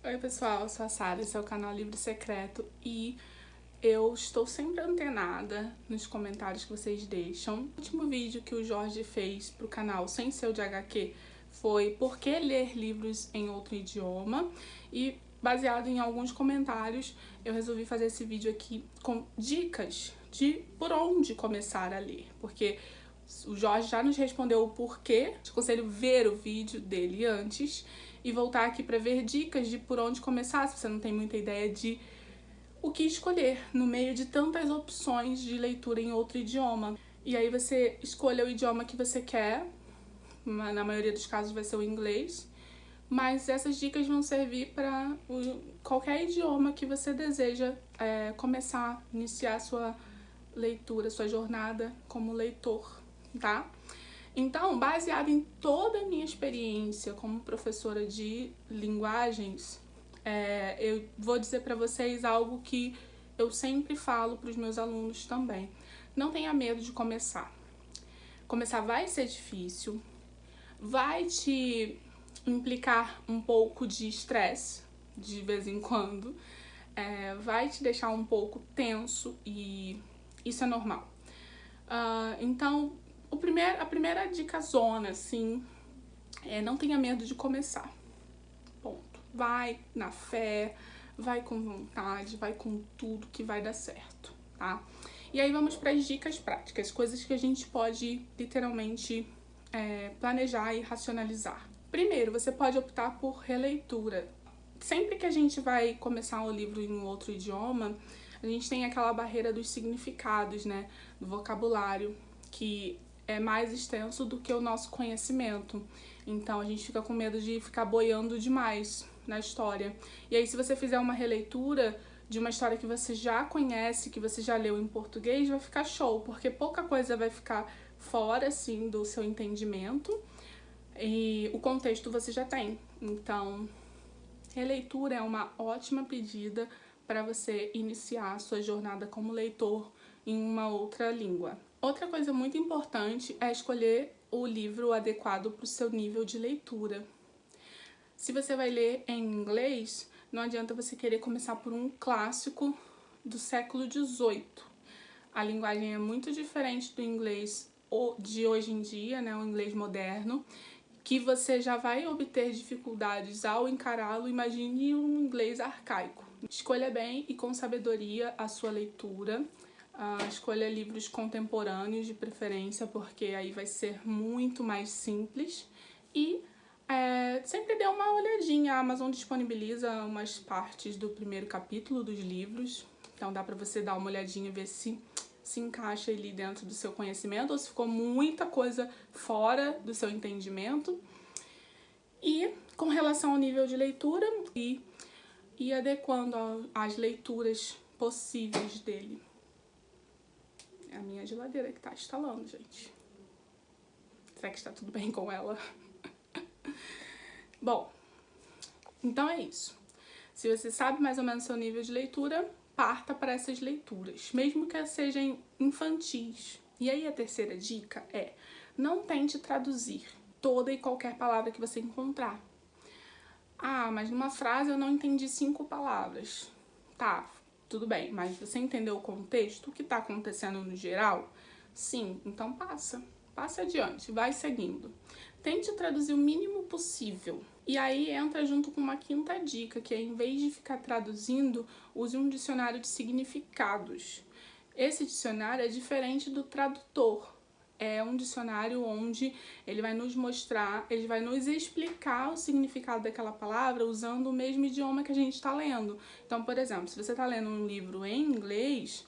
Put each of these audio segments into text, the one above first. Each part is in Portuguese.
Oi pessoal, eu sou a Sara, esse é o canal Livro Secreto e eu estou sempre antenada nos comentários que vocês deixam. O último vídeo que o Jorge fez pro canal sem ser o de HQ foi por que ler livros em outro idioma, e baseado em alguns comentários eu resolvi fazer esse vídeo aqui com dicas de por onde começar a ler, porque o Jorge já nos respondeu o porquê. Te aconselho ver o vídeo dele antes e voltar aqui para ver dicas de por onde começar, se você não tem muita ideia de o que escolher no meio de tantas opções de leitura em outro idioma. E aí você escolha o idioma que você quer, na maioria dos casos vai ser o inglês, mas essas dicas vão servir para qualquer idioma que você deseja começar, iniciar sua leitura, sua jornada como leitor, tá? Então, baseado em toda a minha experiência como professora de linguagens, eu vou dizer para vocês algo que eu sempre falo para os meus alunos também. Não tenha medo de começar. Começar vai ser difícil, vai te implicar um pouco de estresse de vez em quando, vai te deixar um pouco tenso e isso é normal. Então, a primeira dica zona, assim, não tenha medo de começar. Ponto. Vai na fé, vai com vontade, vai com tudo que vai dar certo, tá? E aí vamos para as dicas práticas, coisas que a gente pode literalmente planejar e racionalizar. Primeiro, você pode optar por releitura. Sempre que a gente vai começar um livro em um outro idioma, a gente tem aquela barreira dos significados, né? Do vocabulário, que é mais extenso do que o nosso conhecimento. Então a gente fica com medo de ficar boiando demais na história. E aí, se você fizer uma releitura de uma história que você já conhece, que você já leu em português, vai ficar show, porque pouca coisa vai ficar fora, assim, do seu entendimento e o contexto você já tem. Então, releitura é uma ótima pedida para você iniciar a sua jornada como leitor em uma outra língua. Outra coisa muito importante é escolher o livro adequado para o seu nível de leitura. Se você vai ler em inglês, não adianta você querer começar por um clássico do século XVIII. A linguagem é muito diferente do inglês de hoje em dia, né, o inglês moderno, que você já vai obter dificuldades ao encará-lo. Imagine um inglês arcaico. Escolha bem e com sabedoria a sua leitura. Escolha livros contemporâneos de preferência, porque aí vai ser muito mais simples. E sempre dê uma olhadinha. A Amazon disponibiliza umas partes do primeiro capítulo dos livros, então dá pra você dar uma olhadinha e ver se encaixa ali dentro do seu conhecimento ou se ficou muita coisa fora do seu entendimento. E com relação ao nível de leitura, e adequando as leituras possíveis dele. É a minha geladeira que tá instalando, gente. Será que está tudo bem com ela? Bom, então é isso. Se você sabe mais ou menos o seu nível de leitura, parta para essas leituras, mesmo que sejam infantis. E aí a terceira dica é: não tente traduzir toda e qualquer palavra que você encontrar. Ah, mas numa frase eu não entendi 5 palavras. Tá, tudo bem, mas você entendeu o contexto? O que está acontecendo no geral? Sim, então passa adiante, vai seguindo. Tente traduzir o mínimo possível. E aí entra junto com uma quinta dica, que é, em vez de ficar traduzindo, use um dicionário de significados. Esse dicionário é diferente do tradutor. É um dicionário onde ele vai nos mostrar, ele vai nos explicar o significado daquela palavra usando o mesmo idioma que a gente está lendo. Então, por exemplo, se você está lendo um livro em inglês,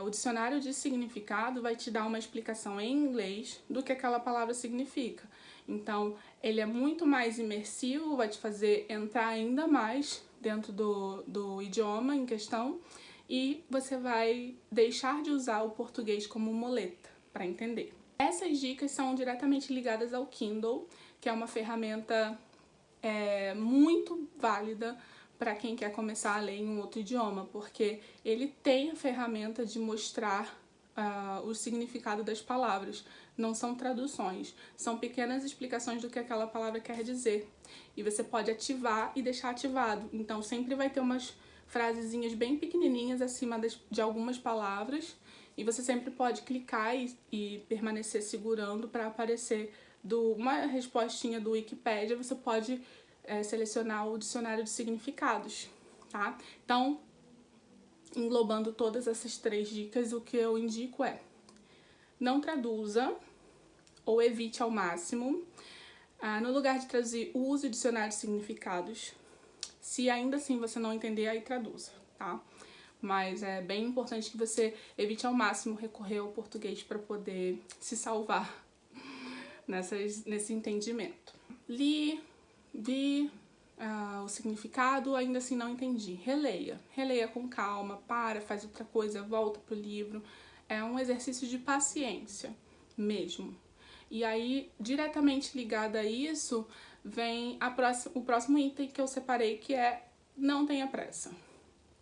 o dicionário de significado vai te dar uma explicação em inglês do que aquela palavra significa. Então, ele é muito mais imersivo, vai te fazer entrar ainda mais dentro do idioma em questão, e você vai deixar de usar o português como muleta para entender. Essas dicas são diretamente ligadas ao Kindle, que é uma ferramenta muito válida para quem quer começar a ler em um outro idioma, porque ele tem a ferramenta de mostrar o significado das palavras. não são traduções, são pequenas explicações do que aquela palavra quer dizer. E você pode ativar e deixar ativado. Então sempre vai ter umas frasezinhas bem pequenininhas acima de algumas palavras, e você sempre pode clicar e permanecer segurando para aparecer uma respostinha do Wikipedia. Você pode selecionar o dicionário de significados, tá? Então, englobando todas essas 3 dicas, o que eu indico é: não traduza ou evite ao máximo. No lugar de traduzir, use o dicionário de significados. Se ainda assim você não entender, aí traduza, tá? Mas é bem importante que você evite ao máximo recorrer ao português para poder se salvar nesse entendimento. Vi o significado, ainda assim não entendi. Releia com calma, faz outra coisa, volta pro livro. É um exercício de paciência mesmo. E aí, diretamente ligado a isso, vem o próximo item que eu separei, que é: não tenha pressa.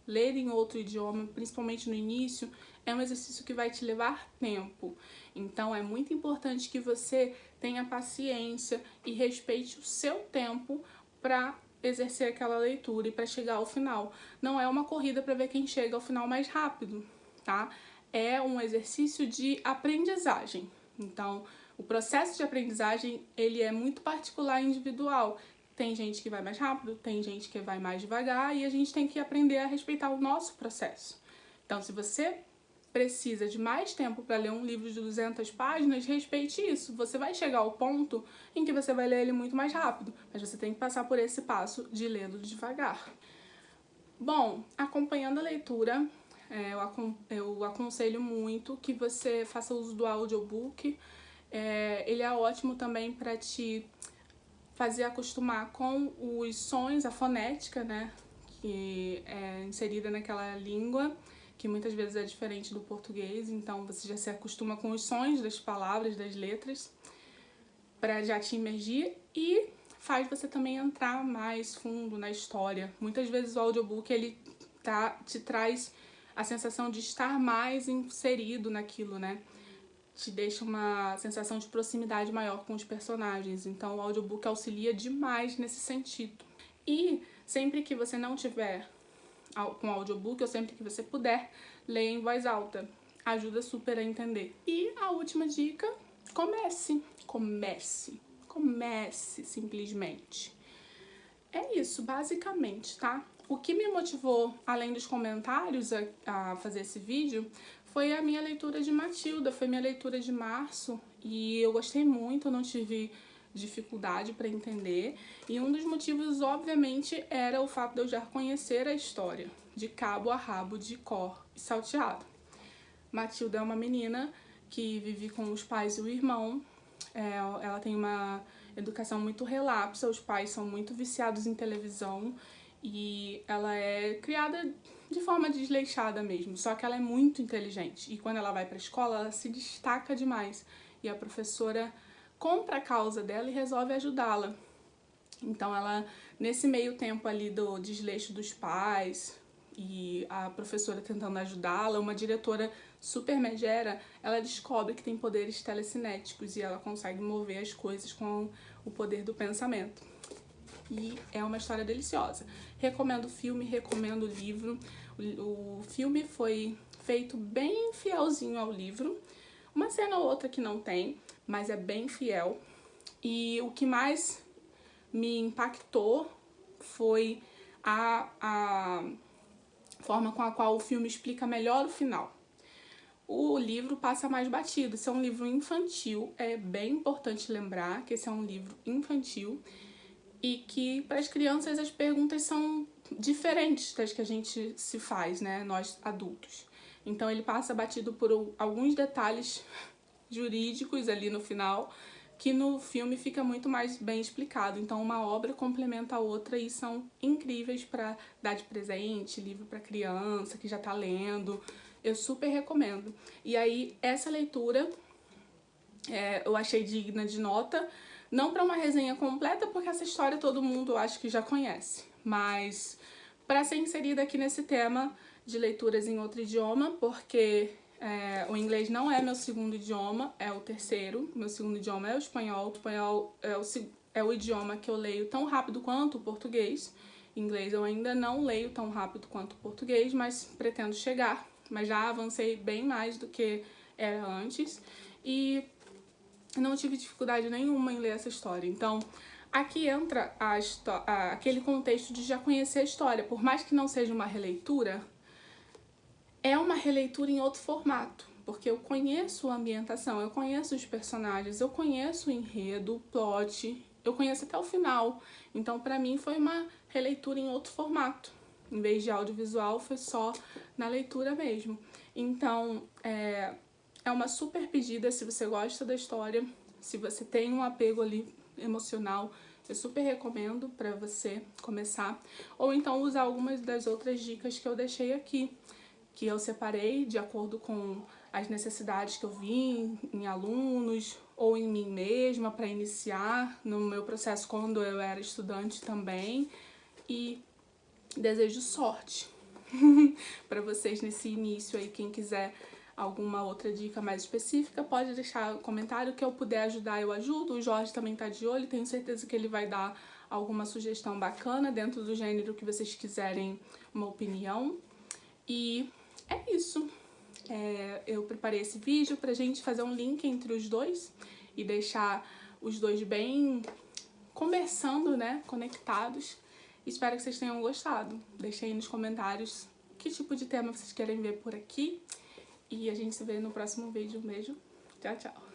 Ler em outro idioma, principalmente no início, é um exercício que vai te levar tempo. Então, é muito importante que você tenha paciência e respeite o seu tempo para exercer aquela leitura e para chegar ao final. Não é uma corrida para ver quem chega ao final mais rápido, tá? É um exercício de aprendizagem. Então, o processo de aprendizagem, ele é muito particular e individual. Tem gente que vai mais rápido, tem gente que vai mais devagar, e a gente tem que aprender a respeitar o nosso processo. Então, se você precisa de mais tempo para ler um livro de 200 páginas, respeite isso. Você vai chegar ao ponto em que você vai ler ele muito mais rápido, mas você tem que passar por esse passo de lê-lo devagar. Bom, acompanhando a leitura, eu aconselho muito que você faça uso do audiobook. Ele é ótimo também para te fazer acostumar com os sons, a fonética, né, que é inserida naquela língua, que muitas vezes é diferente do português. Então você já se acostuma com os sons das palavras, das letras, para já te imergir, e faz você também entrar mais fundo na história. Muitas vezes o audiobook ele te traz a sensação de estar mais inserido naquilo, né? Te deixa uma sensação de proximidade maior com os personagens. Então o audiobook auxilia demais nesse sentido. E sempre que você não tiver com audiobook, ou sempre que você puder, leia em voz alta. Ajuda super a entender. E a última dica: comece simplesmente. É isso, basicamente, tá? O que me motivou, além dos comentários, a fazer esse vídeo, foi a minha leitura de Matilda, foi minha leitura de março, e eu gostei muito, eu não tive dificuldade para entender, e um dos motivos, obviamente, era o fato de eu já conhecer a história, de cabo a rabo, de cor e salteado. Matilda é uma menina que vive com os pais e o irmão. Ela tem uma educação muito relapsa, os pais são muito viciados em televisão e ela é criada de forma desleixada mesmo, só que ela é muito inteligente, e quando ela vai para a escola ela se destaca demais, e a professora compra a causa dela e resolve ajudá-la. Então ela, nesse meio tempo ali do desleixo dos pais e a professora tentando ajudá-la, uma diretora super megera, ela descobre que tem poderes telecinéticos e ela consegue mover as coisas com o poder do pensamento. E é uma história deliciosa. Recomendo o filme, recomendo o livro. O filme foi feito bem fielzinho ao livro. Uma cena ou outra que não tem, mas é bem fiel. E o que mais me impactou foi a forma com a qual o filme explica melhor o final. O livro passa mais batido. Esse é um livro infantil, é bem importante lembrar que esse é um livro infantil e que para as crianças as perguntas são diferentes das que a gente se faz, né, nós adultos. Então ele passa batido por alguns detalhes jurídicos ali no final, que no filme fica muito mais bem explicado. Então uma obra complementa a outra e são incríveis para dar de presente, livro para criança que já tá lendo. Eu super recomendo. E aí essa leitura eu achei digna de nota, não para uma resenha completa, porque essa história todo mundo acho que já conhece, mas para ser inserida aqui nesse tema de leituras em outro idioma, porque O inglês não é meu segundo idioma, é o terceiro. Meu segundo idioma é o espanhol. O espanhol é o idioma que eu leio tão rápido quanto o português. Inglês eu ainda não leio tão rápido quanto o português, mas pretendo chegar. Mas já avancei bem mais do que era antes. E não tive dificuldade nenhuma em ler essa história. Então, aqui entra aquele contexto de já conhecer a história. Por mais que não seja uma releitura, é uma releitura em outro formato. Porque eu conheço a ambientação, eu conheço os personagens, eu conheço o enredo, o plot, eu conheço até o final. Então, pra mim, foi uma releitura em outro formato. Em vez de audiovisual, foi só na leitura mesmo. Então, é uma super pedida se você gosta da história, se você tem um apego ali emocional, eu super recomendo pra você começar. Ou então usar algumas das outras dicas que eu deixei aqui, que eu separei de acordo com as necessidades que eu vi em alunos ou em mim mesma para iniciar no meu processo quando eu era estudante também. E desejo sorte para vocês nesse início aí. Quem quiser alguma outra dica mais específica, pode deixar um comentário, que eu puder ajudar, eu ajudo. O Jorge também tá de olho, tenho certeza que ele vai dar alguma sugestão bacana dentro do gênero que vocês quiserem uma opinião. E é isso. Eu preparei esse vídeo pra gente fazer um link entre os dois e deixar os dois bem conversando, né, conectados. Espero que vocês tenham gostado. Deixem aí nos comentários que tipo de tema vocês querem ver por aqui. E a gente se vê no próximo vídeo. Um beijo. Tchau, tchau.